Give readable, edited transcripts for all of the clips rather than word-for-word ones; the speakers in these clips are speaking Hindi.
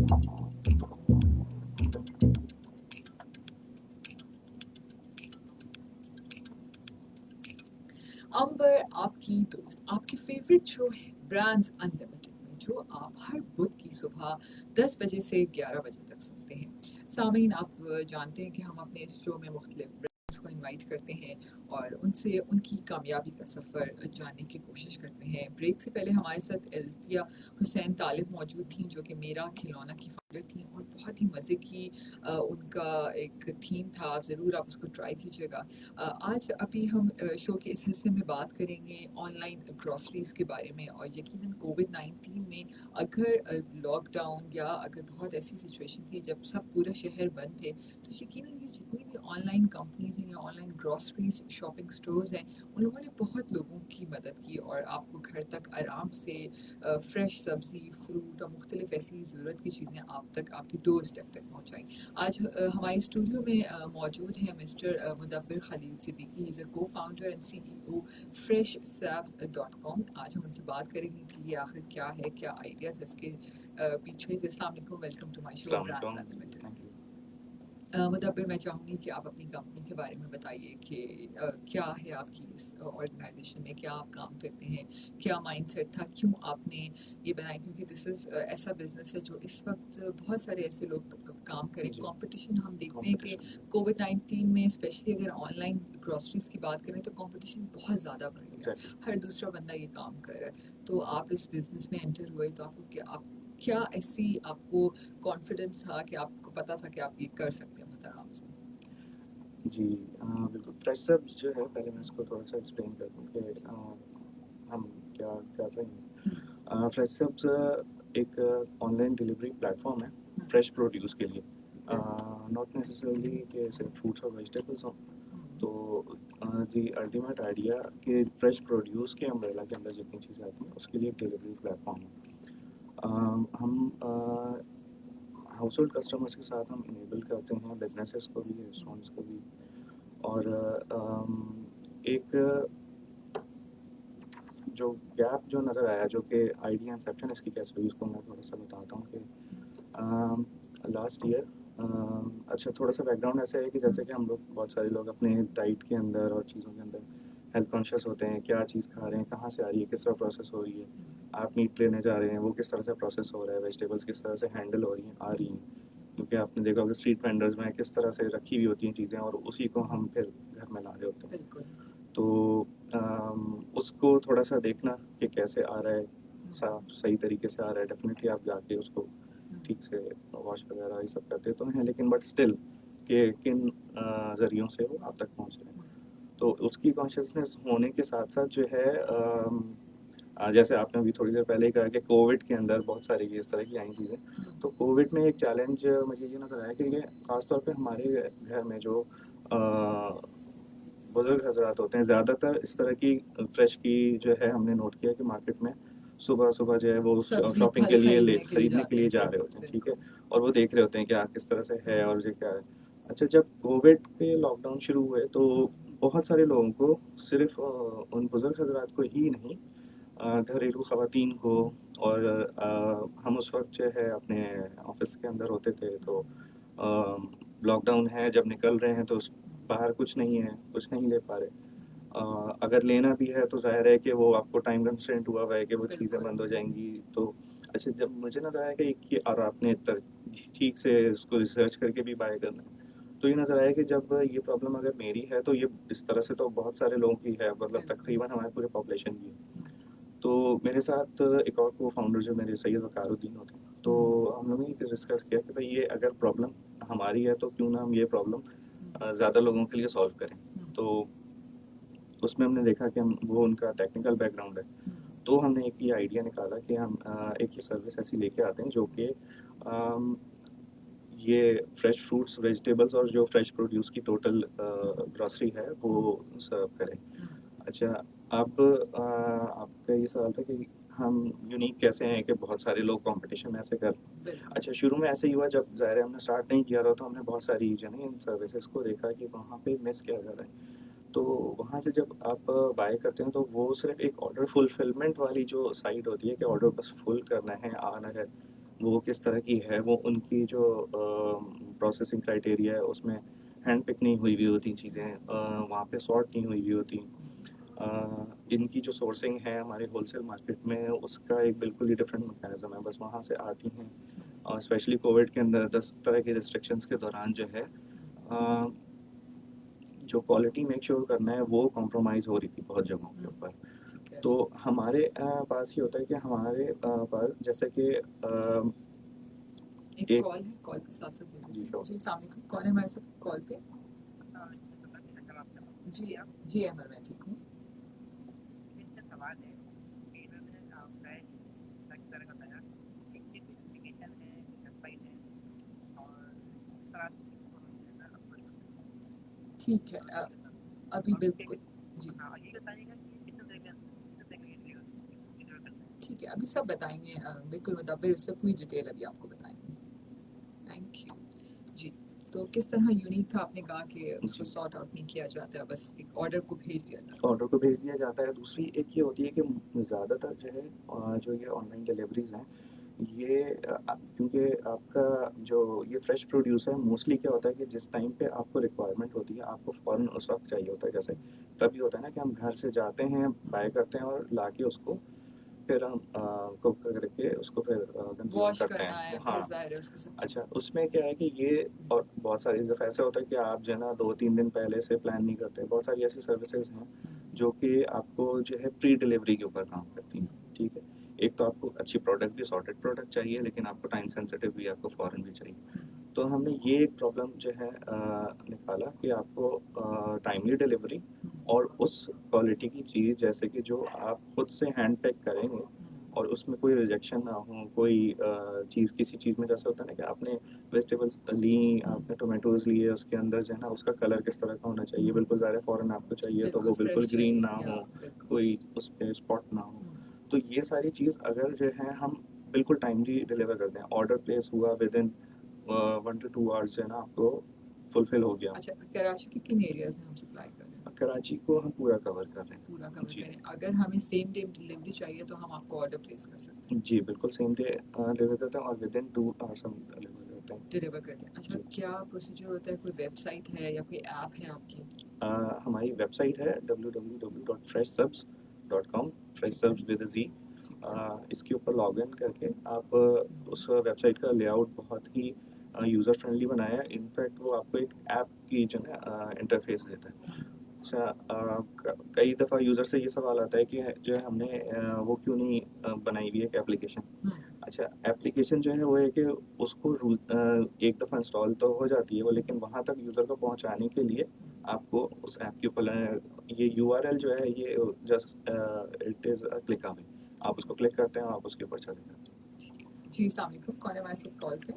अंबर आपकी दोस्त, आपकी फेवरेट शो है ब्रांड्स अनलिमिटेड में, जो आप हर बुध की सुबह 10 बजे से 11 बजे तक सुनते हैं। सामीन, आप जानते हैं कि हम अपने इस शो में मुख्तलिफ ब्रांड्स को इनवाइट करते हैं और उनसे उनकी कामयाबी का सफ़र जानने की कोशिश करते हैं। ब्रेक से पहले हमारे साथ एल्फिया हुसैन तालिब मौजूद थी, जो कि मेरा खिलौना की फाउंडर थी, और बहुत ही मज़े की उनका एक थीम था। आप उसको ट्राई कीजिएगा। आज अभी हम शो के इस हिस्से में बात करेंगे ऑनलाइन ग्रॉसरीज के बारे में, और यकीनन कोविड-19 में अगर लॉकडाउन या अगर बहुत ऐसी सिचुएशन थी जब सब पूरा शहर बंद थे, तो यकीनन ये जितनी भी ऑनलाइन कंपनीज हैं या ऑनलाइन ग्रॉसरीज शॉपिंग स्टोर्स हैं, उन लोगों ने बहुत लोगों की मदद की और आपको घर तक आराम से फ्रेश सब्ज़ी, फ्रूट और मुख्तलिफ ऐसी ज़रूरत की चीज़ें आप तक आपके डोर स्टेप तक पहुँचाई। आज हमारे स्टूडियो में मौजूद हैं mister Mudabbir Khalil Siddiqui. Is a co-founder and CEO freshsap.com। आज हम उनसे बात करेंगे कि ये आखिर क्या है, क्या आइडियाज़ है इसके पीछे। अस्सलाम वालेकुम, वेलकम टू माय शो अस्सलाम ब्रांड्स वालेकुम, अनलिमिटेड। Thank you. मुदब्बिर, मैं चाहूँगी कि आप अपनी कंपनी के बारे में बताइए कि क्या है आपकी इस ऑर्गेनाइजेशन में, क्या आप काम करते हैं, क्या माइंडसेट था, क्यों आपने ये बनाया, क्योंकि दिस इज़ ऐसा बिजनेस है जो इस वक्त बहुत सारे ऐसे लोग काम करें। जी, कंपटीशन हम देखते हैं कि कॉम्पिटिशन कोविड-19 में स्पेशली अगर ऑनलाइन ग्रॉसरीज की बात करें तो कंपटीशन बहुत ज़्यादा बढ़ गया। एग्ज़ैक्टली। हर दूसरा बंदा ये काम कर रहा है। तो आप इस बिजनेस में एंटर हुए तो क्या ऐसी आपको कॉन्फिडेंस था कि आपको पता था कि आप ये कर सकते हैं बहुत आराम से? जी, बिल्कुल फ्रेश सब्स जो है, पहले मैं इसको थोड़ा-सा एक्सप्लेन कर दूँ कि हम क्या कर रहे हैं। फ्रेश सब्स एक ऑनलाइन डिलीवरी प्लेटफ़ॉर्म है फ्रेश प्रोड्यूस के लिए। नॉट नेसेसरीली कि सिर्फ फ्रूट्स और वेजिटेबल्स हों। तो दी अल्टीमेट आइडिया कि फ्रेश प्रोड्यूस के अम्ब्रेला के अंदर जितनी चीज़ें आती हैं, उसके लिए एक डिलीवरी प्लेटफ़ॉर्म है। हम हाउस होल्ड कस्टमर्स के साथ हम इनेबल करते हैं बिजनेसेस को भी, रेस्टोरेंट्स को भी। और एक जो गैप जो नज़र आया, जो कि आइडिया इंसेप्शन इसकी कैसे हुई, उसको मैं थोड़ा सा बताता हूँ कि लास्ट ईयर, अच्छा थोड़ा सा बैकग्राउंड ऐसा है कि जैसे कि हम लोग बहुत सारे लोग अपने डाइट के अंदर और चीज़ों के अंदर हेल्थ कॉन्शियस होते हैं। क्या चीज़ खा रहे हैं, कहाँ से आ रही है, किस तरह प्रोसेस हो रही है। आप मीट लेने जा रहे हैं, वो किस तरह से प्रोसेस हो रहा है, वेजिटेबल्स किस तरह से हैंडल हो रही हैं, आ रही हैं। क्योंकि आपने देखा होगा स्ट्रीट वेंडर्स में किस तरह से रखी हुई होती हैं चीज़ें, और उसी को हम फिर घर में ला रहे होते हैं। बिल्कुल। तो उसको थोड़ा सा देखना कि कैसे आ रहा है, साफ सही तरीके से आ रहा है। डेफिनेटली आप जाके उसको ठीक से वॉश वगैरह ये सब करते तो हैं, लेकिन बट स्टिल कि किन ज़रियों से वो आप तक पहुँच रहे हैं। तो उसकी कॉन्शियसनेस होने के साथ साथ जो है, जैसे आपने अभी थोड़ी देर पहले ही कहा कि कोविड के अंदर बहुत सारी इस तरह की आई चीज़ें। तो कोविड में एक चैलेंज मुझे ये नज़र आया कि ये ख़ास तौर पे हमारे घर में जो बुज़ुर्ग हज़रात होते हैं, ज़्यादातर इस तरह की फ्रेश की जो है हमने नोट किया कि मार्केट में सुबह-सुबह जो है वो सब्जी शॉपिंग फल के लिए खरीदने के जाते लिए हैं, जा रहे बिल्कुल होते हैं, ठीक है? बिल्कुल। और वो देख रहे होते हैं कि किस तरह से है और ये क्या है। अच्छा, जब कोविड के लॉकडाउन शुरू हुए तो बहुत सारे लोगों को, सिर्फ़ उन बुज़ुर्ग हज़रात को ही नहीं, घरेलू ख़वातीन को, और हम उस वक़्त जो है अपने ऑफ़िस के अंदर होते थे। तो लॉकडाउन है, जब निकल रहे हैं तो बाहर कुछ नहीं है, कुछ नहीं ले पा रहे। अगर लेना भी है तो ज़ाहिर है कि वो आपको टाइम कंस्ट्रेंट हुआ हुआ है कि वो चीज़ें बिल्कुल। बंद हो जाएँगी। तो अच्छा, जब मुझे नज़र आया कि ये, और आपने ठीक से उसको रिसर्च करके भी बाय करना है, तो ये नज़र आया कि जब ये प्रॉब्लम अगर मेरी है तो ये इस तरह से तो बहुत सारे लोगों की है, मतलब बिल्कुल। तकरीबन हमारे पूरे पॉपुलेशन की है। तो मेरे साथ एक और को-फाउंडर जो मेरे सैयद वक़ारुद्दीन होते हैं, तो हम लोगों ने डिस्कस किया कि भाई ये अगर प्रॉब्लम हमारी है तो क्यों ना हम ये प्रॉब्लम ज़्यादा लोगों के लिए सॉल्व करें। तो उसमें हमने देखा कि हम, वो उनका टेक्निकल बैकग्राउंड है, तो हमने एक ये आइडिया निकाला कि हम एक ये सर्विस ऐसी लेके आते हैं जो कि अम, ये फ्रेश फ्रूट्स, वेजिटेबल्स और जो फ्रेश प्रोड्यूस की टोटल ग्रॉसरी है वो सर्व करें। अच्छा, अब आपका ये सवाल था कि हम यूनिक कैसे हैं कि बहुत सारे लोग कंपटीशन में ऐसे कर। बिल्कुल। अच्छा, शुरू में ऐसे ही हुआ, जब ज़ाहिर है हमने स्टार्ट नहीं किया था तो हमने बहुत सारी जो है ना इन सर्विसेज को देखा कि वहाँ पे मिस क्या जा रहा है। तो वहाँ से जब आप बाय करते हैं तो वो सिर्फ एक ऑर्डर फुलफिलमेंट वाली जो साइट होती है कि ऑर्डर बस फुल करना है, आना है, वो किस तरह की है, वो उनकी जो प्रोसेसिंग क्राइटेरिया है उसमें हैंड पिक नहीं हुई हुई होती चीज़ें, वहाँ पे सॉर्ट नहीं हुई हुई होती। इनकी जो सोर्सिंग है हमारे होलसेल मार्केट में उसका एक बिल्कुल ही डिफरेंट मैकेनिज़्म है, बस वहाँ से आती हैं। और स्पेशली कोविड के अंदर 10 तरह के रिस्ट्रिक्शंस के दौरान जो है अ, जो क्वालिटी मेक श्योर करना है वो कॉम्प्रोमाइज़ हो रही थी बहुत जगहों के ऊपर। ठीक है। तो हमारे पास ये होता है कि हमारे पास जैसे कि एक एक कॉल है, कॉल के साथ-साथ दे जी देते हैं। श्योर। जी, अस्सलाम वालेकुम, कौन है हमारे साथ कॉल पे? जी, जी अमर, मैं ठीक हूँ। ठीक है, अभी बिल्कुल जी, ठीक है, अभी सब बताएँगे, बिल्कुल मुदब्बिर इस पे पूरी डिटेल अभी आपको बताएँगे। Thank you. जी, तो किस तरह यूनिक था, आपने कहा कि उसको जी, सॉर्ट आउट नहीं किया जाता, बस एक ऑर्डर को भेज दिया जाता है। ऑर्डर को भेज दिया जाता है। दूसरी एक ये होती है कि ज़्यादातर जो है जो ये ऑनलाइन डिलीवरीज़ हैं, ये क्योंकि आपका जो ये फ्रेश प्रोड्यूस है, मोस्टली क्या होता है कि जिस टाइम पे आपको रिक्वायरमेंट होती है, आपको फ़ौरन उस वक़्त चाहिए होता है। जैसे तभी होता है ना कि हम घर से जाते हैं, बाय करते हैं और लाके उसको फिर हम कुक करके उसको फिर कंज़्यूम वॉश करते करना हैं। है, फिर हाँ, ज़ाहिर है उसको सब अच्छा चीज़। उसमें क्या है कि ये और बहुत सारी दफ़ा ऐसा होता है कि आप जो है ना 2-3 दिन पहले से प्लान नहीं करते। बहुत सारी ऐसी सर्विसेज़ हैं जो कि आपको जो है प्री डिलीवरी के ऊपर काम करती हैं, ठीक है? एक तो आपको अच्छी प्रोडक्ट भी सॉर्टेड प्रोडक्ट चाहिए, लेकिन आपको टाइम सेंसिटिव भी आपको फ़ौरन भी चाहिए। तो हमने ये एक प्रॉब्लम जो है निकाला कि आपको टाइमली डिलीवरी और उस क्वालिटी की चीज़ जैसे कि जो आप खुद से हैंड पैक करेंगे और उसमें कोई रिजेक्शन ना हो, कोई चीज़ किसी चीज़ में जैसे होता है ना कि आपने वेजिटेबल्स ली, आपने टोमेटोज़ लिए, उसके अंदर जो है ना उसका कलर किस तरह का होना चाहिए, बिल्कुल ज़्यादा फ़ॉरेन आपको चाहिए तो बिल्कुल वो बिल्कुल फ्रेश ग्रीन चाहिए ना या हो, बिल्कुल। कोई उस पे स्पॉट ना हो। तो ये सारी चीज़ अगर जो है हम बिल्कुल टाइमली डिलीवर कर दें, ऑर्डर प्लेस हुआ विदिन 1 टू 2 आवर्स जो है ना आपको फुलफ़िल हो गया। अच्छा, कराची के किन एरियाज़ में हम सप्लाई कर रहे हैं? कराची को हम पूरा कवर कर रहे पूरा हैं। कवर जी। करें। अगर हमें सेम डे डिलीवरी चाहिए तो हम आपको ऑर्डर प्लेस कर सकते हैं, जी, बिल्कुल सेम डे डिलीवर करते हैं और विदिन 2 आवर्स हम डिलीवर करते हैं। डिलीवर करते हैं। अच्छा, जी। क्या प्रोसीजर होता है? कोई वेबसाइट है या कोई ऐप है आपकी? हमारी वेबसाइट है www.freshsubs.com, फ्रेश ठीक है, सब्स विद अ ज़ी। ठीक है। इसके ऊपर लॉगिन करके आप उस वेबसाइट का लेआउट बहुत ही यूज़र फ्रेंडली बनाया है। इनफैक्ट वो आपको एक ऐप की जो है इंटरफ़ेस देता है। अच्छा कई दफ़ा यूज़र से ये सवाल आता है कि जो है हमने वो क्यों नहीं बनाई हुई है एक एप्लीकेशन। हुँ, अच्छा, एप्लीकेशन जो है वो है कि उसको एक दफ़ा इंस्टॉल तो हो जाती है वो, लेकिन वहाँ तक यूज़र को पहुँचाने के लिए आपको उस ऐप के ऊपर ये यूआरएल जो है ये just it is a click away. आप ठीक उसको है, क्लिक करते हैं, आप उसके ऊपर चले जाते हैं। ठीक है। जी, अस्सलाम वालेकुम, कौन है हमारे साथ कॉल पे?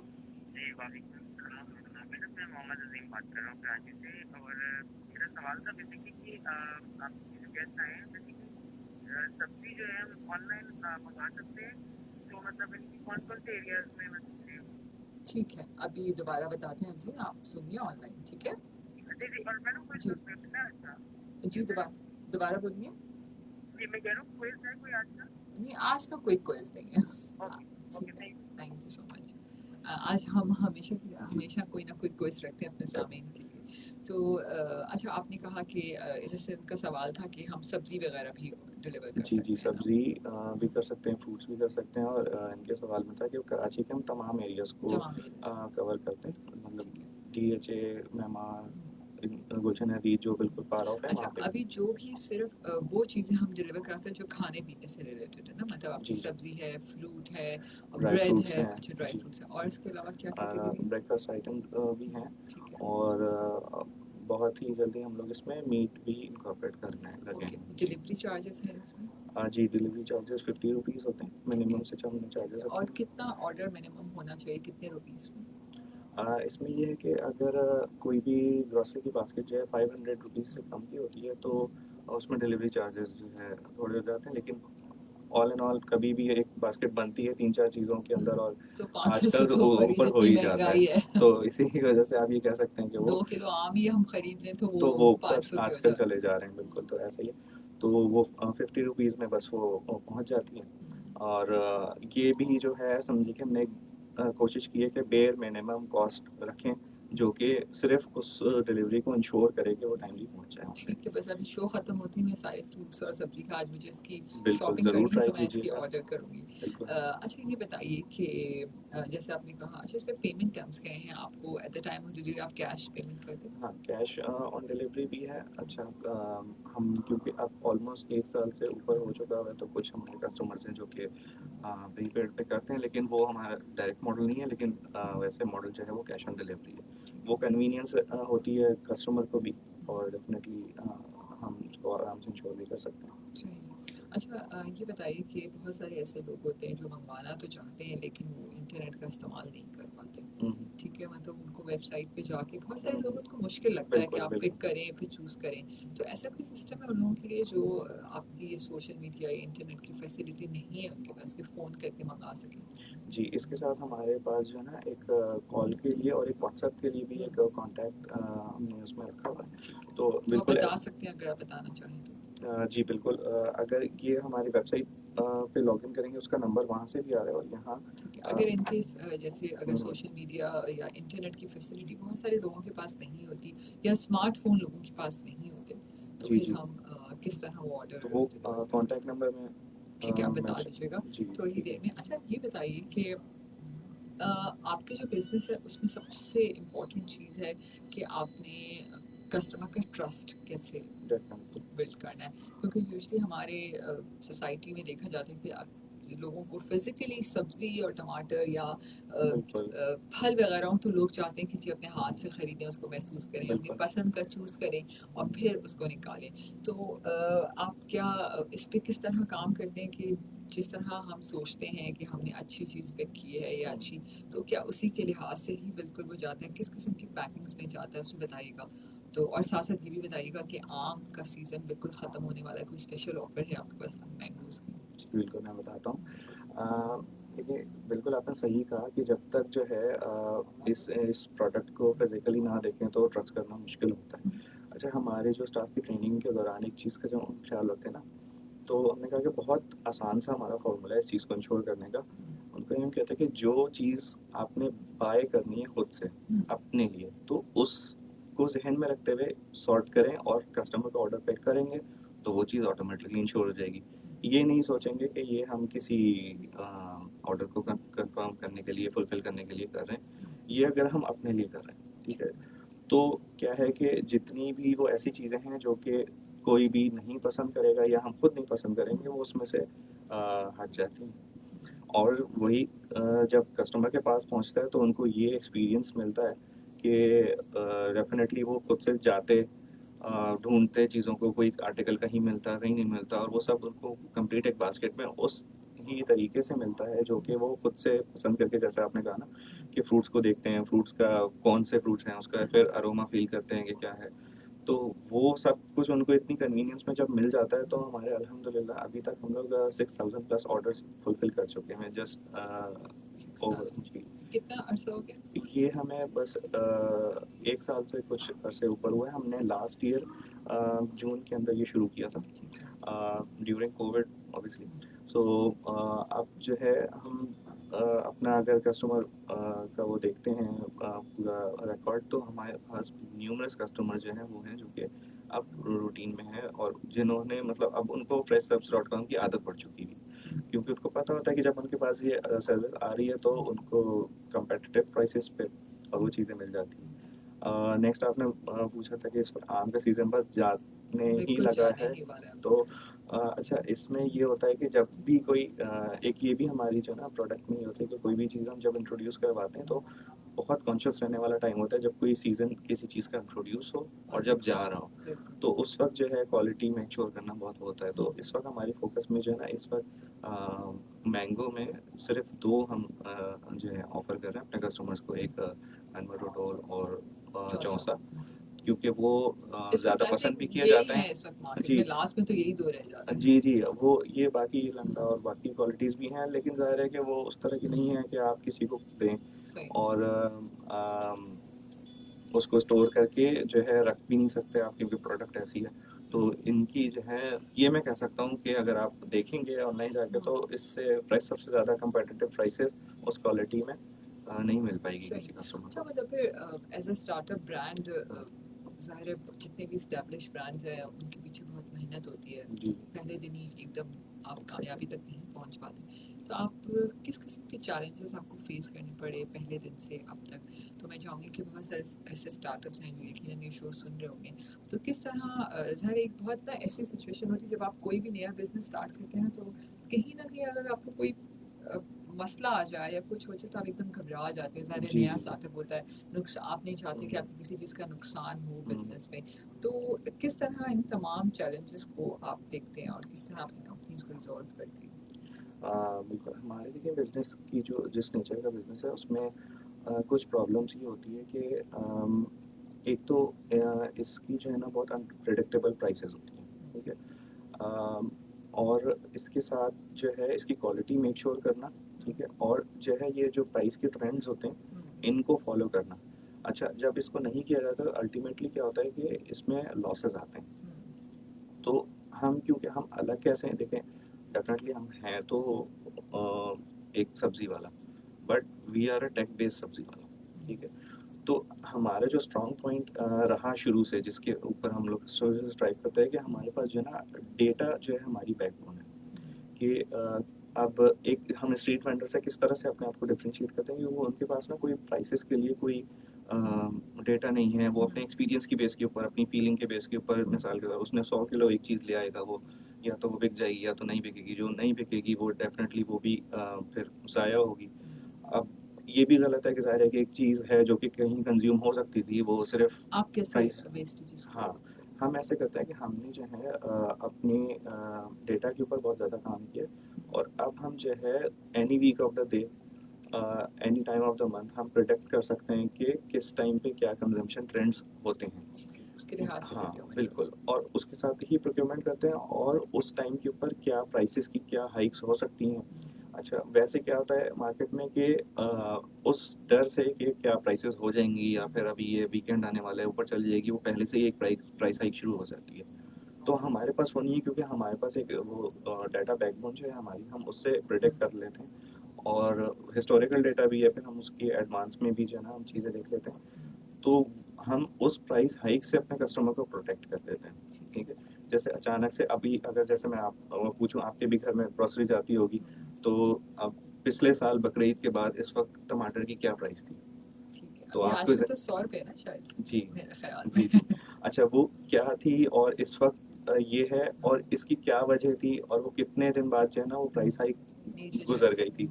जी, वालेकुम सलाम वरहमतुल्लाह। मैं मोहम्मद अज़ीम बात कर रहा हूँ कराची से और मेरा सवाल था बेसिकली कि आपके जो गेस्ट आए हैं बेसिकली सब्ज़ी जो है हम ऑनलाइन मँगा सकते हैं? तो मतलब इनकी कौन-कौन से एरियाज़ में मैं सकती हूँ? ठीक है, अभी दोबारा बताते हैं जी, आप सुनिए ऑनलाइन, ठीक है? जी, जी और मैडम कोई जी, क्वेश्चन है अच्छा? जी दोबारा बोलिए। जी, मैं कह रहा हूँ क्विज़ है कोई आज का? नहीं, आज का कोई क्विज़ नहीं है। हाँ, ओके, ओके ठीक है, thank you. Thank you so much. आज हम हमेशा जी। हमेशा कोई ना कोई क्विज़ रखते हैं अपने सामीन के लिए। तो अच्छा, आपने कहा कि जैसे उनका सवाल था कि हम सब्ज़ी वग़ैरह भी डिलीवर कर जी, जी, सकते हैं ना? सब्ज़ी भी कर सकते हैं, फ्रूट्स भी कर सकते हैं और इनके सवाल में था कि कराची के हम तमाम एरियाज़ को तमाम एरियाज़ में, कवर करते हैं। मतलब ठीक है। डीएचए, मेहमान, गुलशन हरीज जो बिल्कुल फार ऑफ है अच्छा, वहाँ पे अभी जो भी सिर्फ़ वो चीज़ें हम डिलीवर कराते हैं जो खाने-पीने से रिलेटेड है ना? मतलब आपकी जी, जी। सब्ज़ी है, फ्रूट है और ड्राई ब्रेड फ्रूट्स है, हैं। अच्छा ड्राई जी। फ्रूट्स है, और इसके अलावा क्या कैटेगरी है? ब्रेकफ़ास्ट आइटम भी हैं ठीक है, और बहुत ही जल्दी हम लोग इसमें मीट भी इनकॉर्पोरेट करने लगे ओके। हैं। जी। डिलीवरी चार्जेस हैं इसमें? जी, डिलीवरी चार्जेज़ ₹50 होते हैं, ठीक है, मिनिमम से कम ठीक है, चार्जेज़ होते और हैं। कितना ऑर्डर मिनिमम होना चाहिए, कितने रुपीज़ में? इसमें ये है कि अगर कोई भी ग्रोसरी की बास्केट जो है ₹500 से कम की होती है तो उसमें डिलीवरी चार्जेज़ जो है थोड़े हो जाते हैं, लेकिन ऑल इन ऑल कभी भी एक बास्केट बनती है 3-4 चीज़ों के अंदर और तो 500 आजकल से ऊपर ही ऊपर हो जितनी ही जाता है। महँगाई है। तो इसी की वजह से आप ये कह सकते हैं कि 2 वो किलो आम ही हम खरीद लें तो वो तो वो ऊपर 500 के हो आजकल जाते चले हैं। जा रहे हैं, बिल्कुल, तो ऐसा ही है। तो वो ₹50 में बस वो पहुँच जाती है और ये भी जो है समझिए कि हमने कोशिश की है कि बेयर मिनिमम कॉस्ट रखें, जो कि सिर्फ़ उस डिलीवरी को इंश्योर करे कि वो टाइमली पहुँच जाए वहाँ पे। ठीक है, बस अभी शो ख़त्म होते ही मैं सारे फ्रूट्स और सब्ज़ी का आज मुझे इसकी बिल्कुल, शॉपिंग ज़रूर करनी है ट्राई तो मैं इसकी कीजिएगा। ऑर्डर करूँगी। बिल्कुल। अच्छा ये बताइए कि जैसे आपने कहा अच्छा इसमें पेमेंट टर्म्स क्या हैं? आपको at the time of delivery आप कैश पेमेंट कर दें? हाँ, कैश ऑन डिलीवरी भी है। अच्छा हम क्योंकि अब ऑलमोस्ट 1 साल से ऊपर हो चुका है, तो कुछ हमारे कस्टमर्स हैं जो कि प्रीपेड पे करते हैं, लेकिन वो हमारा डायरेक्ट मॉडल नहीं है, लेकिन वैसे मॉडल जो है वो कैश ऑन डिलीवरी है। वो कन्वीनियंस होती है कस्टमर को भी, और डेफ़िनेटली हम उसको आराम से इंश्योर भी कर सकते हैं। सही। अच्छा ये बताइए कि बहुत सारे ऐसे लोग होते हैं जो मंगवाना तो चाहते हैं लेकिन वो इंटरनेट का इस्तेमाल नहीं कर पाते। हुँ, हुँ। ठीक है, मतलब उनको वेबसाइट पे जाके बहुत सारे हुँ, लोगों को मुश्किल लगता है कि बिल्कुल, आप पिक बिल्कुल। करें फिर चूज़ करें। तो ऐसा कोई सिस्टम है उन लोगों के लिए जो आपकी ये सोशल मीडिया या इंटरनेट की फैसिलिटी नहीं है उनके पास कि फ़ोन करके मंगा सकें? जी, इसके साथ हमारे पास जो है ना एक कॉल के लिए और एक व्हाट्सएप के लिए भी एक कॉन्टैक्ट हमने उसमें रखा हुआ है। ठीक है। तो तो आप बिल्कुल बता सकते हैं अगर आप बताना चाहें तो? जी बिल्कुल, अगर ये हमारी वेबसाइट पे लॉगिन करेंगे, उसका नंबर वहाँ से भी आ रहा है, और यहाँ ठीक है, अ, अगर इन केस जैसे अगर हुँ, सोशल मीडिया या इंटरनेट की फैसिलिटी बहुत सारे लोगों के पास नहीं होती या स्मार्टफ़ोन लोगों के पास नहीं होते, तो जी, फिर जी। हम किस तरह वो ऑर्डर तो वो डिलीवर कर कॉन्टैक्ट सकते हैं? नंबर में ठीक है, आप बता मेंशन दीजिएगा जी, थोड़ी ही ठीक है। देर में। अच्छा ये बताइए कि आपके जो बिज़नेस है उसमें सबसे इम्पोर्टेंट चीज़ है कि आपने कस्टमर का ट्रस्ट कैसे डेफ़िनेटली, बिल्ड करना है, क्योंकि यूजुअली हमारे सोसाइटी में देखा जाता है कि लोगों को फिजिकली सब्जी और टमाटर या बिल्कुल, फल वगैरह हो तो लोग चाहते हैं कि जी अपने हाथ से खरीदें, उसको महसूस करें, अपनी बिल्कुल। पसंद का चूज़ करें और फिर उसको निकालें। तो आप क्या इस पे किस तरह काम करते हैं कि जिस तरह हम सोचते हैं कि हमने अच्छी चीज़ पिक की है या हुँ। अच्छी, तो क्या उसी के लिहाज से ही बिल्कुल वो जाते हैं? किस किस्म की पैकिंग्स में जाता है उसमें बताइएगा। तो और साथ-साथ ये भी बताइएगा कि आम का सीज़न बिल्कुल ख़त्म होने वाला है, कोई स्पेशल ऑफ़र है आपके पास मैंगोज़ की? जी, बिल्कुल, मैं बताता हूँ। देखिए, बिल्कुल आपने सही कहा कि जब तक जो है इस प्रोडक्ट को फिज़िकली ना देखें तो ट्रस्ट करना मुश्किल होता है। अच्छा, हमारे जो स्टाफ की ट्रेनिंग के दौरान एक चीज़ का जो हम ख़्याल रखते हैं ना, तो हमने कहा कि बहुत आसान सा हमारा फ़ॉर्मूला है इस चीज़ को इंश्योर करने का। उनको यूँ कहते हैं कि जो चीज़ आपने बाय करनी है खुद से, हुँ, अपने लिए, तो उसको ज़हन में रखते हुए सॉर्ट करें और कस्टमर का ऑर्डर पिक करेंगे, तो वो चीज़ ऑटोमेटिकली इंश्योर हो जाएगी। ये नहीं सोचेंगे कि ये हम किसी ऑर्डर को कन्फर्म करने के लिए, फुलफ़िल करने के लिए कर रहे हैं। ये अगर हम अपने लिए कर रहे हैं, ठीक है? तो क्या है कि जितनी भी वो ऐसी चीज़ें हैं जो कि कोई भी नहीं पसंद करेगा या हम खुद नहीं पसंद करेंगे, वो उसमें से हट जाती हैं। और वही जब कस्टमर के पास पहुँचता है तो उनको ये एक्सपीरियंस मिलता है कि डेफ़िनेटली वो खुद से जाते ढूँढते चीज़ों को, कोई आर्टिकल कहीं मिलता, कहीं नहीं मिलता, और वो सब उनको कंप्लीट एक बास्केट में उस ही तरीके से मिलता है जो कि वो खुद से पसंद करके, जैसे आपने कहा ना कि फ्रूट्स को देखते हैं, फ्रूट्स का कौन से फ्रूट्स हैं, उसका फिर अरोमा फ़ील करते हैं कि क्या है। तो वो सब कुछ उनको इतनी कन्वीनियंस में जब मिल जाता है, तो हमारे अल्हम्दुलिल्लाह अभी तक हम लोग 6000 प्लस ऑर्डर्स फुलफ़िल कर चुके हैं, जस्ट ओवर 6000 जी। कितना अरसा हो गया इसको ये वैसे? हमें बस 1 साल से कुछ अरसे ऊपर हुआ है। हमने लास्ट ईयर जून के अंदर ये शुरू किया था ठीक है। During Covid obviously. सो अब जो है हम अपना अगर कस्टमर का वो देखते हैं पूरा रिकॉर्ड, तो हमारे पास न्यूमरस कस्टमर जो हैं वो हैं जो कि अब रूटीन में हैं, और जिन्होंने मतलब अब उनको freshsubs.com की आदत पड़ चुकी है। क्योंकि उनको पता होता है कि जब उनके पास ये सर्विस आ रही है तो उनको कम्पेटिटिव प्राइसेस पे और वो चीज़ें मिल जाती हैं। नेक्स्ट आपने पूछा था कि इस वक़्त आम का सीज़न बस जाने ही बिल्कुल लगा जाने है। ही वाला है। तो अच्छा, इसमें ये होता है कि जब भी कोई एक ये भी हमारी जो है ना प्रोडक्ट में ये होता है कि कोई भी चीज़ हम जब इंट्रोड्यूस करवाते हैं तो बहुत कॉन्शियस रहने वाला टाइम होता है जब कोई सीज़न किसी चीज़ का इंट्रोड्यूस हो और जब जा रहा हो। बिल्कुल। तो उस वक़्त जो है क्वालिटी मेक श्योर करना बहुत होता है। तो इस वक़्त हमारी फ़ोकस में जो है ना इस वक़्त मैंगो में सिर्फ़ 2 हम जो है ऑफ़र कर रहे हैं अपने कस्टमर्स को, एक अनवर रोल और चौसा। चौसा, क्योंकि वो इस वक़्ट ज़्यादा आई पसंद थिंक भी किए यही जाते हैं हैं। इस वक़्त मार्केट में, जी। लास्ट में तो यही 2 रह जाते हैं। जी, जी, वो ये बाकी लंका और बाकी क्वालिटीज़ भी हैं, लेकिन ज़ाहिर है कि वो उस तरह की नहीं है कि आप किसी को दें सही। और उसको स्टोर करके जो है रख भी नहीं सकते आप, क्योंकि प्रोडक्ट ऐसी है। तो इनकी जो है, ये मैं कह सकता हूँ कि अगर आप देखेंगे ऑनलाइन जाके तो इससे प्राइस सबसे ज़्यादा कम्पेटिटिव प्राइसेज़ उस क्वालिटी में नहीं मिल पाएगी सही। किसी कस्टमर अच्छा को। मतलब फिर एज अ स्टार्टअप ब्रांड ज़ाहिर है जितने भी इस्टेब्लिश ब्रांड्स हैं उनके पीछे बहुत मेहनत होती है, जी। पहले दिन ही एकदम आप कामयाबी तक नहीं पहुंच पाते। तो आप किस किस्म के चैलेंजेस आपको फेस करने पड़े पहले दिन से अब तक? तो मैं चाहूँगी कि बहुत सारे ऐसे स्टार्टअप्स हैं जो यकीनन ये शो सुन रहे होंगे, तो किस तरह ज़ाहिर है एक बहुत ना ऐसी सिचुएशन होती है जब आप कोई भी नया बिजनेस स्टार्ट करते हैं तो कहीं ना कहीं अगर आपको कोई अ, मसला आ जाए या कुछ हो जाए तो आप एकदम घबरा जाते हैं, ज़ाहिर है जी, नया जी। स्टार्टअप होता है, नुक्स आप नहीं चाहते कि हुँ, आपको किसी चीज़ का नुकसान हो हुँ। बिजनेस में। तो किस तरह इन तमाम चैलेंजेस को आप देखते हैं और किस तरह अपनी कंपनीज को रिजॉल्व करती हैं? बिल्कुल, हमारे देखिए बिज़नेस की जो जिस नेचर का बिज़नेस है उसमें कुछ प्रॉब्लम्स ये होती है कि एक तो इसकी जो है ना बहुत अनप्रेडिक्टेबल प्राइसेस होती हैं, ठीक है? अम, और इसके साथ जो है इसकी क्वालिटी मेक श्योर करना, ठीक है? और जो है ये जो प्राइस के ट्रेंड्स होते हैं, इनको फॉलो करना। अच्छा, जब इसको नहीं किया जाता तो अल्टीमेटली क्या होता है कि इसमें लॉसेस आते हैं। तो हम क्योंकि हम अलग कैसे हैं देखें, डेफ़िनेटली हम हैं तो एक सब्ज़ी वाला, but we are a tech based सब्ज़ी वाला, ठीक है? तो हमारा जो स्ट्रॉन्ग पॉइंट रहा शुरू से जिसके ऊपर हम लोग शुरू से स्ट्राइव करते हैं कि हमारे पास जो है ना डेटा जो है हमारी बैकबोन है कि अब एक हम स्ट्रीट वेंडर से किस तरह से अपने आप को डिफरेंशिएट करते हैं कि वो उनके पास ना कोई प्राइसेस के लिए कोई डेटा नहीं है, वो अपने एक्सपीरियंस की बेस के ऊपर, अपनी फीलिंग के बेस के ऊपर, मिसाल के तौर उसने 100 किलो एक चीज़ ले आएगा, वो या तो वो बिक जाएगी या तो नहीं बिकेगी, जो नहीं बिकेगी वो डेफिनेटली वो भी फिर ज़ाया होगी। अब ये भी गलत है कि ज़ाहिर है कि एक चीज़ है जो कि कहीं कंज़्यूम हो सकती थी, वो सिर्फ़ आप कैसे प्राइस। वेस्टेजेस को हाँ, हम ऐसे करते हैं कि हमने जो है अपने डेटा के ऊपर बहुत ज़्यादा काम किया और अब हम जो है any week of the day any time of the month हम प्रिडिक्ट कर सकते हैं कि किस टाइम पे क्या कंज़म्पशन ट्रेंड्स होते हैं। उसके लिहाज से हाँ, प्रोक्योरमेंट बिल्कुल करते और उसके साथ ही प्रोक्योरमेंट करते हैं और उस टाइम के ऊपर क्या प्राइसेस की क्या हाइक्स हो सकती हैं। अच्छा, वैसे क्या होता है मार्केट में कि उस डर से कि क्या प्राइसेस हो जाएँगी या फिर अभी ये वीकेंड आने वाला है, ऊपर चली जाएगी, वो पहले से ही एक प्राइस हाइक शुरू हो जाती है। तो हमारे पास वो नहीं है क्योंकि हमारे पास एक वो डाटा बैकबोन जो है हमारी, हम उससे प्रिडिक्ट कर लेते हैं और हिस्टोरिकल डेटा भी है, फिर हम उसकी एडवांस में भी जो है ना हम चीज़ें देख लेते हैं। तो हम उस प्राइस हाइक से अपने कस्टमर को प्रोटेक्ट कर देते हैं, ठीक है? जैसे अचानक से अभी अगर जैसे मैं पूछूँ आपके भी घर में ग्रोसरी जाती होगी, तो अब पिछले साल बकरीद के बाद इस वक़्त टमाटर की क्या प्राइस थी? ठीक है, तो अभी आपको आजकल ज तो 100 रुपये ना शायद जी, मेरे ख्याल जी, जी। में। अच्छा वो क्या थी और इस वक़्त ये है और इसकी क्या वजह थी और वो कितने दिन बाद जो है ना वो प्राइस हाइक नीचे गुज़र गई चले। थी।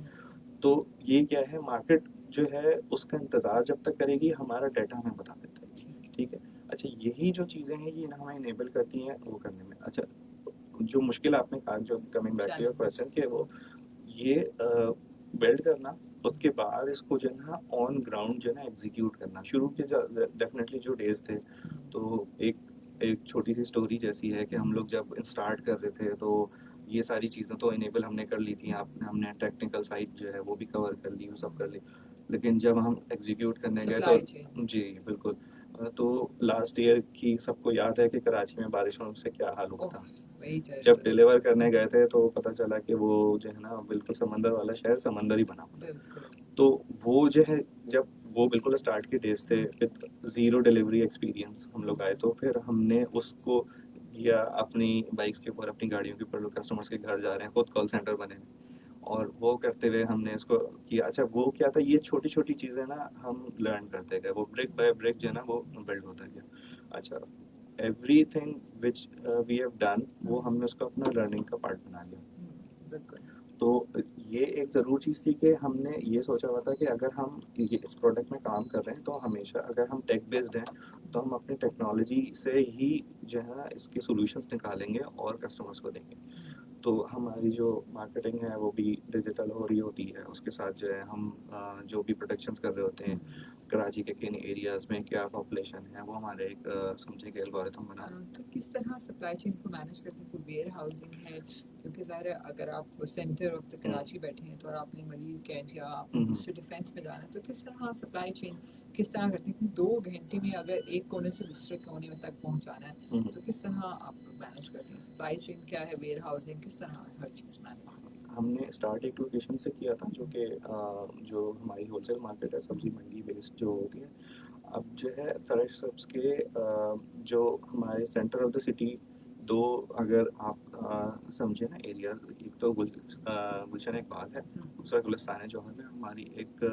तो ये क्या है मार्केट जो है उसका इंतज़ार जब तक करेगी हमारा डाटा हमें बता देता है, ठीक है? अच्छा यही जो चीज़ें हैं ये ना हमें इनेबल करती हैं वो करने में। अच्छा, जो मुश्किल आपने कहा जो coming back to your challenges. Question कि वो ये बिल्ड करना, उसके बाद इसको जो है ना ऑन ग्राउंड जो है ना एग्ज़ीक्यूट करना। शुरू के डेफ़िनेटली जो डेज़ थे, तो एक एक छोटी-सी स्टोरी जैसी है कि हम लोग जब स्टार्ट कर रहे थे, तो ये सारी चीज़ें तो इनेबल हमने कर ली थी। आपने हमने टेक्निकल साइड जो है वो भी कवर कर ली, वो सब कर ली। लेकिन जब हम एग्ज़ीक्यूट करने गए तो सप्लाई चेन। जी, बिल्कुल। तो लास्ट ईयर की सबको याद है कि कराची में बारिशों से क्या हाल हुआ ओह था। वही जब टेरिबल। डिलीवर करने गए थे तो पता चला कि वो जो है ना बिल्कुल समंदर वाला शहर समंदर ही बना हुआ था। बिल्कुल। तो वो जो है जब वो बिल्कुल स्टार्ट के डेज़ थे विद ज़ीरो डिलीवरी एक्सपीरियंस हम लोग आए तो फिर हमने उसको या अपनी बाइक्स के ऊपर अपनी गाड़ियों के ऊपर लोग कस्टमर्स के घर जा रहे हैं, खुद कॉल सेंटर बने हैं। और वो करते हुए हमने इसको किया। अच्छा वो क्या था ये छोटी-छोटी चीज़ें ना हम लर्न करते गए, वो ब्रिक बाय ब्रिक जो है ना वो बिल्ड होता गया। अच्छा everything which we have done वो हमने उसको अपना लर्निंग का पार्ट बना लिया। बिल्कुल। तो ये एक ज़रूर चीज़ थी कि हमने ये सोचा हुआ था कि अगर हम ये इस प्रोडक्ट में काम कर रहे हैं तो हमेशा अगर हम टेक बेस्ड हैं तो हम अपनी टेक्नोलॉजी से ही जो है ना इसके सॉल्यूशंस निकालेंगे और कस्टमर्स को देंगे। तो हमारी जो मार्केटिंग है वो भी डिजिटल हो रही होती है, उसके साथ जो है हम जो भी प्रोडक्शंस कर रहे होते हैं, कराची के किन एरियाज़ में क्या पॉपुलेशन है, वो हमारे एक समझे कि एल्गोरिथम बना हुआ तो किस तरह सप्लाई चेन को मैनेज करते हैं? कोई वेयर हाउसिंग है? क्योंकि ज़ाहिर है अगर आप सेंटर ऑफ द है। कराची बैठे हैं तो और आपने मरीर कैंट या आपने हुँ, हुँ। दूसरे डिफेंस में जाना है तो किस तरह सप्लाई चेन किस तरह करते हैं कि 2 घंटे में अगर एक कोने से दूसरे कोने में तक पहुंचाना है हुँ, हुँ। तो किस तरह आप मैनेज करते हैं? सप्लाई चेन क्या है? वेयर हाउसिंग किस तरह हर चीज़ मैनेज होती है? हमने स्टार्ट एक लोकेशन से किया था जो कि जो हमारी होलसेल मार्केट है, सब्ज़ी मंडी बेस्ड जो होती है। अब जो है फ्रेश सब्ज़ के जो हमारे सेंटर ऑफ द सिटी 2 अगर आप समझे ना एरिया, एक तो गुलशन इकबाल है, दूसरा गुलिस्तान है जौहर में हमारी एक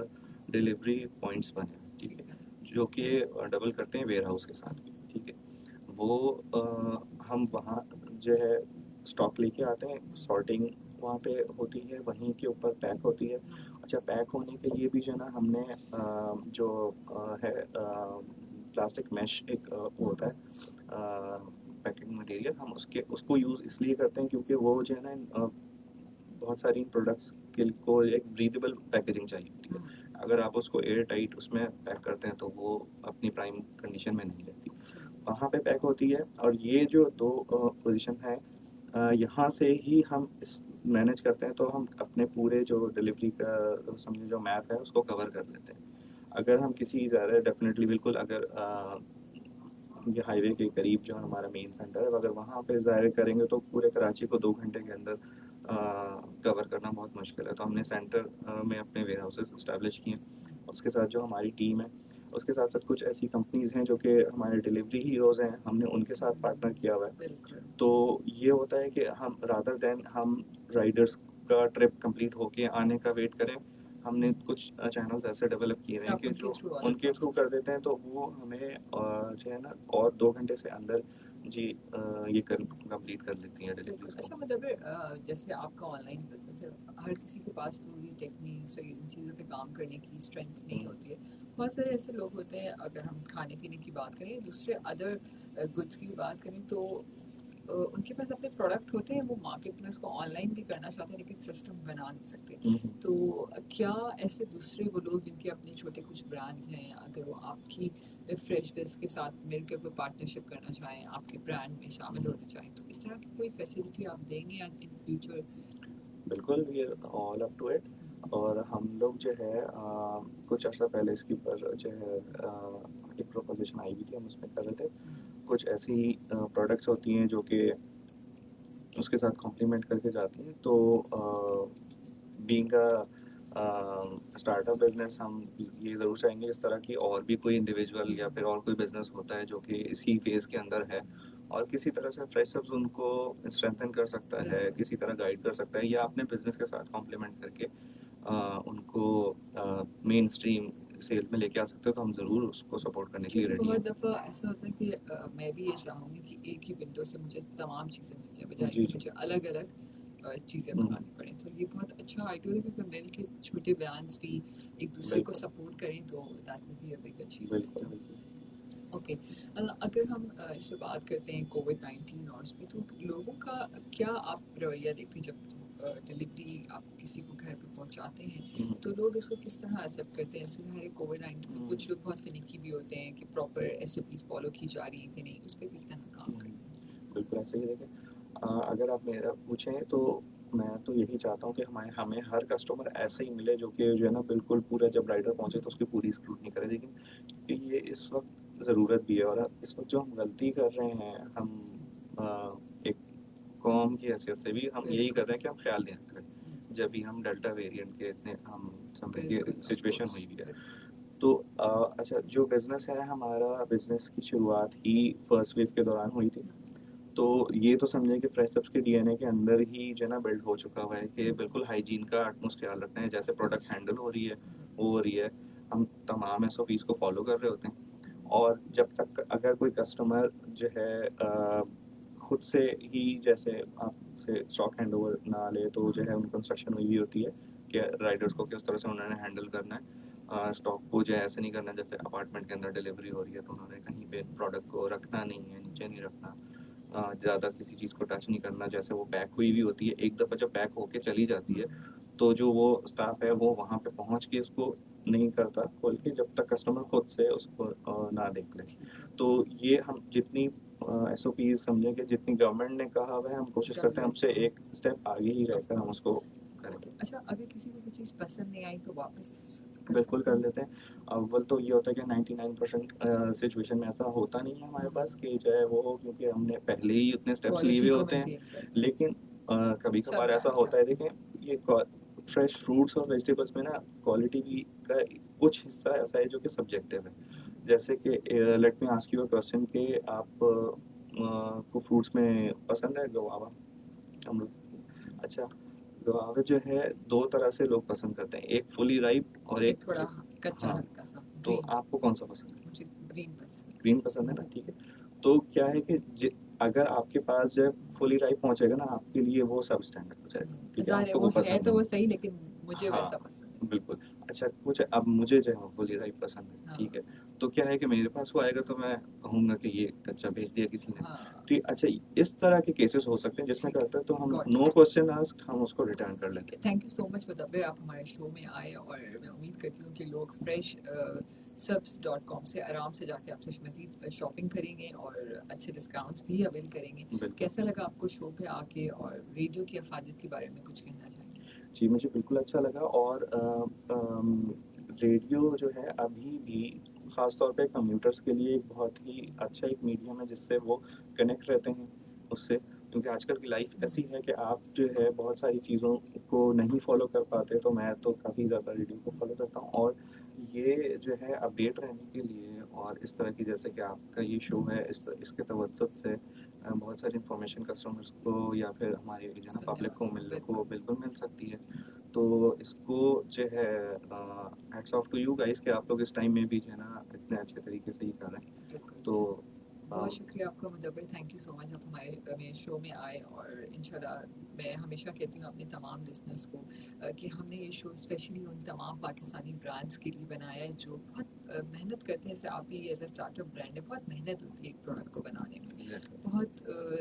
डिलीवरी पॉइंट्स बने हैं, ठीक है? जो कि डबल करते हैं वेयर हाउस के साथ, ठीक है? वो हम वहाँ जो है स्टॉक लेके आते हैं, सॉर्टिंग वहाँ पे होती है, वहीं के ऊपर पैक होती है। अच्छा, पैक होने के लिए भी जो है ना हमने जो है प्लास्टिक मैश एक वो होता है पैकिंग मटेरियल, हम उसको यूज़ इसलिए करते हैं क्योंकि वो जो है ना बहुत सारी प्रोडक्ट्स के को एक ब्रीदेबल पैकेजिंग चाहिए होती है। अगर आप उसको एयर टाइट उसमें पैक करते हैं तो वो अपनी प्राइम कंडीशन में नहीं रहती, वहाँ पे पैक होती है। और ये जो 2 पोजीशन है, यहाँ से ही हम इस मैनेज करते हैं, तो हम अपने पूरे जो डिलीवरी का समझिए जो मैप है उसको कवर कर लेते हैं। अगर हम किसी ज़्यादा डेफ़िनेटली बिल्कुल अगर ये हाईवे के करीब जो हमारा मेन सेंटर है, अगर वहाँ पे ज़ाहिर करेंगे तो पूरे कराची को 2 घंटे के अंदर कवर करना बहुत मुश्किल है। तो हमने सेंटर में अपने वेयर हाउसेस इस्टेब्लिश किए हैं। उसके साथ जो हमारी टीम है, उसके साथ-साथ कुछ ऐसी कंपनीज़ हैं जो कि हमारे डिलीवरी हीरोज़ हैं, हमने उनके साथ पार्टनर किया हुआ है। बिल्कुल। तो ये होता है कि हम रादर देन हम राइडर्स का ट्रिप कंप्लीट होके आने का वेट करें, हमने कुछ चैनल्स ऐसे डेवलप किए हुए हैं आप कि उनके जो थ्रू ऑर्डर उनके थ्रू प्रोसेस कर देते हैं, तो वो हमें जो है ना और 2 घंटे से अंदर जी ये कर कंप्लीट कर लेती हैं बिल्कुल। डिलीवरीज़ को। अच्छा, मतलब जैसे आपका ऑनलाइन बिज़नेस है, हर किसी के पास तो ये टेक्निक्स और इन चीज़ों पे काम करने की स्ट्रेंथ नहीं हुँ, होती है। बहुत सारे ऐसे लोग होते हैं, अगर हम खाने-पीने की बात करें, दूसरे अदर गुड्स की भी बात करें, तो उनके पास अपने प्रोडक्ट होते हैं, वो मार्केट में उसको ऑनलाइन भी करना चाहते हैं, लेकिन सिस्टम बना नहीं सकते। हुँ, हुँ। तो क्या ऐसे दूसरे वो लोग जिनके अपने छोटे कुछ ब्रांड्स हैं, अगर वो आपकी फ्रेश बिज़ के साथ मिलकर कोई पार्टनरशिप करना चाहें, आपके ब्रांड में शामिल होना चाहें, तो इस तरह की कोई फैसिलिटी आप देंगे इन फ्यूचर? बिल्कुल, we are all up to it. और हम लोग जो है कुछ अर्सा पहले इसके ऊपर जो है एक प्रोपोज़िशन आई हुई थी, हम उसमें कर रहे थे। कुछ ऐसी प्रोडक्ट्स होती हैं जो कि उसके साथ कॉम्प्लीमेंट करके जाती हैं। तो बीइंग स्टार्टअप बिज़नेस, हम ये ज़रूर चाहेंगे इस तरह की और भी कोई इंडिविजुअल या फिर और कोई बिज़नेस होता है जो कि इसी फ़ेज़ के अंदर है और किसी तरह से फ्रेशर्स उनको स्ट्रेंथन कर सकता है, बिल्कुल। किसी तरह गाइड कर सकता है या अपने बिज़नेस के साथ कॉम्प्लीमेंट करके उनको मेन स्ट्रीम सेल में लेके आ सकते हो, तो हम ज़रूर उसको सपोर्ट करने के लिए क्योंकि रेडी बहुत हैं। दफ़ा ऐसा होता है कि मैं भी ये चाहूँगी कि एक ही विंडो से मुझे तमाम चीज़ें मिल जाए, बजाय जी, कि जी। मुझे अलग-अलग चीज़ें हुँ, मँगानी पड़ें। तो ये बहुत अच्छा आइडिया है कि मिल के छोटे ब्रांड्स भी एक दूसरे को बिल्कुल, सपोर्ट करें, तो that will be a big achievement. बिल्कुल, बिल्कुल। ओके। अगर हम इस पे बात करते हैं कोविड-19 और उसमें, तो लोगों का क्या आप रवैया देखते हैं जब डिलीवरी आप किसी को घर पे पहुंचाते हैं, हुँ, तो लोग इसको किस तरह एक्सेप्ट करते हैं? जैसे हमारे कोविड-19 में हुँ, कुछ लोग बहुत फिनिकी भी होते हैं कि प्रॉपर एसओपीज़ फॉलो की जा रही है कि नहीं, उस पे किस तरह काम हुँ। करते हैं? बिल्कुल ऐसे ही देखें, अगर आप मेरा पूछें तो मैं तो यही चाहता हूँ कि हमें हमें हर कस्टमर ऐसे ही मिले जो कि जो है ना बिल्कुल पूरा जब राइडर पहुँचे तो उसकी पूरी स्क्रूटनी करे। लेकिन क्योंकि ये इस वक़्त ज़रूरत भी है और इस वक़्त जो हम गलती कर रहे हैं, हम एक कौम की हैसियत से भी हम यही कर बिल्कुल। रहे हैं कि हम ख़्याल नहीं रख रहे। जब भी हम डेल्टा वेरिएंट के इतने हम समय की बिल्कुल, ऑफ सिचुएशन कोर्स, हुई भी है। बिल्कुल। तो अच्छा, जो बिज़नेस है हमारा, बिज़नेस की शुरुआत ही फर्स्ट वेव के दौरान हुई थी। तो ये तो समझें कि फ्रेशर्स के डीएनए के अंदर ही जो है ना बिल्ड हो चुका हुआ है कि बिल्कुल हाइजीन का अटमोस्ट ख्याल रखना है। जैसे प्रोडक्ट यस। हैंडल हो रही है, वो हो रही है, हम तमाम एसओपीज़ को फॉलो कर रहे होते हैं। और जब तक अगर कोई कस्टमर जो है खुद से ही जैसे आपसे स्टॉक हैंडओवर ना ले, तो जो है उनको इंस्ट्रक्शन हुई हुई होती है कि राइडर्स को किस तरह से उन्होंने हैंडल करना है। स्टॉक को जो है ऐसे नहीं करना, जैसे अपार्टमेंट के अंदर डिलीवरी हो रही है तो उन्होंने कहीं पे प्रोडक्ट को रखना नहीं है, नीचे नहीं रखना। ज़्यादा किसी चीज़ को टच नहीं करना, जैसे वो पैक हुई हुई होती है, एक दफ़ा जब पैक होके चली जाती है, तो जो वो स्टाफ है वो वहाँ पे पहुँच के उसको नहीं करता खोल के, जब तक कस्टमर खुद से उसको ना देख ले। ठीक है। तो ये हम जितनी एसओपीज़ समझें कि जितनी गवर्नमेंट ने कहा हुआ है, हम कोशिश करते हैं हमसे डब्ल्यूएचओ। एक स्टेप आगे ही ऑफ रहकर हम कोर्स। उसको करें। ओके। अच्छा, अगर किसी को कोई चीज़ पसंद नहीं आई तो वापस कर बिल्कुल सकते कर हैं? लेते हैं। अव्वल तो ये होता है कि 99% सिचुएशन में ऐसा होता नहीं है हमारे पास कि जो है वो हो, क्योंकि हमने पहले ही उतने स्टेप्स लिए क्वालिटी हुए को होते हैं। मेंटेन करते हैं। लेकिन कभी-कभार सब ऐसा डालते होता है हैं। देखें ये फ्रेश फ्रूट्स और वेजिटेबल्स में ना क्वालिटी भी का कुछ हिस्सा ऐसा है जो कि सब्जेक्टिव है। जैसे कि let me ask you a question कि आप को फ्रूट्स में पसंद है गवावा? अमरूद? अच्छा, गवावा जो है 2 तरह से लोग पसंद करते हैं, एक फुली राइप और एक एक थोड़ा कच्चा हाँ, हल्का-सा तो ग्रीन, आपको कौन-सा पसंद है? मुझे ग्रीन पसंद है। ग्रीन पसंद है ना, ठीक है। तो क्या है कि अगर आपके पास जो है फुली राइप पहुँचेगा ना आपके लिए वो सब स्टैंडर्ड हो जाएगा, ठीक है, ज़ाहिर है आपको वो वो है पसंद तो नहीं वो है। सही, लेकिन मुझे हाँ, वैसा पसंद है। बिल्कुल। अच्छा कुछ अब मुझे जो है वो फुली राइप पसंद है, हाँ, ठीक है। तो क्या है कि मेरे पास वो आएगा तो मैं कहूँगा कि ये कच्चा भेज दिया किसी ने। हाँ, ठीक अच्छा इस तरह के केसेस हो सकते हैं जिसमें ठीक क्या है, होता है तो हम got know it. Question asked हम उसको रिटर्न कर ठीक लेते है, हैं। Thank you so much Mudabbir, आप हमारे शो में आए और मैं उम्मीद करती हूँ कि लोग फ्रेश subs.com से आराम से जाके आपसे मज़ीद शॉपिंग करेंगे और अच्छे डिस्काउंट्स भी अवेल करेंगे। बिल्कुल। कैसा लगा आपको शो पे आके और रेडियो की अफादियत के बारे में कुछ कहना चाहेंगे? जी, मुझे बिल्कुल अच्छा लगा और रेडियो जो है अभी भी ख़ास तौर पे कम्यूटर्स के लिए एक बहुत ही अच्छा एक मीडियम है जिससे वो कनेक्ट रहते हैं उससे। क्योंकि आजकल की लाइफ़ ऐसी है कि आप जो है बहुत सारी चीज़ों को नहीं फ़ॉलो कर पाते, तो मैं तो काफ़ी ज़्यादा रेडियो को फ़ॉलो करता हूँ और ये जो है अपडेट रहने के लिए और इस तरह की जैसे कि आपका ये शो है इसके तवज्जुद से बहुत सारी इन्फॉर्मेशन कस्टमर्स को या फिर हमारी जो है सुनने पब्लिक को वालों को बिल्कुल। बिल्कुल मिल सकती है। तो इसको जो है hats off to you guys कि आप लोग इस टाइम में भी जो है ना इतने अच्छे तरीके से ये कर रहे हैं। बिल्कुल। तो बहुत शुक्रिया आपका मुदब्बिर, थैंक यू सो मच आप हमारे मेरे शो में आए और इंशाल्लाह मैं हमेशा कहती हूँ अपने तमाम लिसनर्स को कि हमने ये शो स्पेशली उन तमाम पाकिस्तानी ब्रांड्स के लिए बनाया है जो बहुत मेहनत करते हैं। जैसे आप भी एज अ स्टार्टअप ब्रांड है, बहुत मेहनत होती है एक प्रोडक्ट को बनाने में, बहुत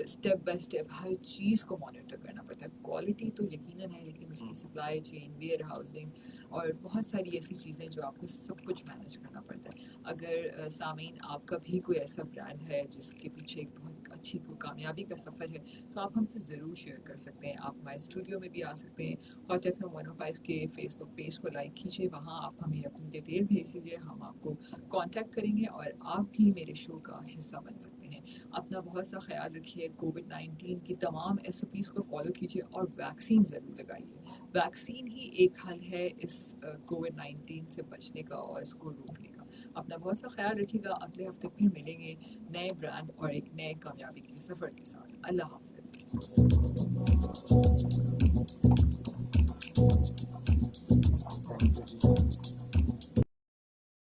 स्टेप बाय स्टेप हर चीज़ को मॉनिटर करना पड़ता है। क्वालिटी तो यकीनन है, लेकिन उसकी सप्लाई चेन, वेयर हाउसिंग और बहुत सारी ऐसी चीज़ें जो आपको सब कुछ मैनेज करना पड़ता है। अगर सामीन आपका भी कोई ऐसा ब्रांड है जिसके पीछे एक बहुत अच्छी कामयाबी का सफ़र है, तो आप हमसे ज़रूर शेयर कर सकते हैं। आप हमारे स्टूडियो में भी आ सकते हैं। हॉट FM 105 के फेसबुक पेज को लाइक कीजिए, वहाँ आप हमें अपनी डिटेल भेज दीजिए, हम आपको कांटेक्ट करेंगे और आप भी मेरे शो का हिस्सा बन सकते हैं। अपना बहुत सा ख्याल रखिए, कोविड-19 की तमाम SOPs को फॉलो कीजिए और वैक्सीन ज़रूर लगाइए। वैक्सीन ही एक हल है इस कोविड-19 से बचने का और इसको रोकने का। अपना बहुत सा ख्याल रखिएगा। अगले हफ्ते फिर मिलेंगे नए ब्रांड और एक नए कामयाबी के सफ़र के साथ। अल्लाह हाफ़िज़।